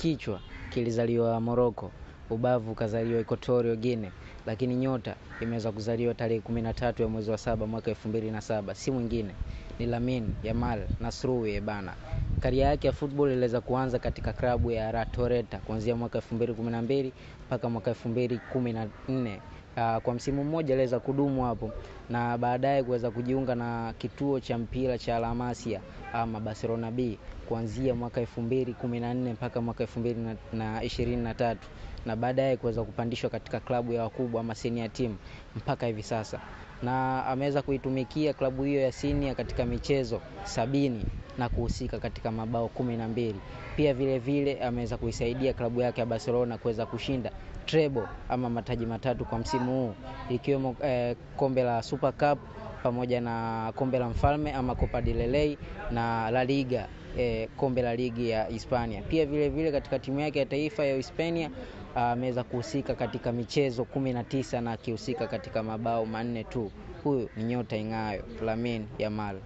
Kichwa kilizaliwa Morocco, ubavu kazaliwa Equatorial Guinea, lakini nyota imeweza kuzaliwa tarehe 13 ya mwezi wa 7 mwaka 2007. Si mwingine ni Lamine Yamal Nasrui bana. Karia yake ya football iliweza kuanza katika klabu ya La Toreta kuanzia mwaka 2012 mpaka mwaka 2014. Kwa msimu mmoja aliweza kudumu hapo na baadaye kuweza kujiunga na kituo cha mpira cha La Masia ama Barcelona B kuanzia mwaka 2014 mpaka mwaka 2023, na baadaye kuweza kupandishwa katika klabu ya wakubwa ama senior team mpaka hivi sasa, na ameweza kuitumikia klabu hiyo ya senior katika michezo 70 na kuhusika katika mabao 12. Pia vile vile ameweza kuisaidia klabu yake ya Barcelona kuweza kushinda treble ama mataji matatu kwa msimu huu, ikiwemo kombe la Super Cup pamoja na kombe la mfalme ama Copa del Rey na La Liga, kombe la ligi ya Hispania. Pia vile vile katika timu yake ya taifa ya Hispania ameweza kuhusika katika michezo 19 na akihusika katika mabao 4 tu. Huyu ni nyota ing'ayo Lamine Yamal.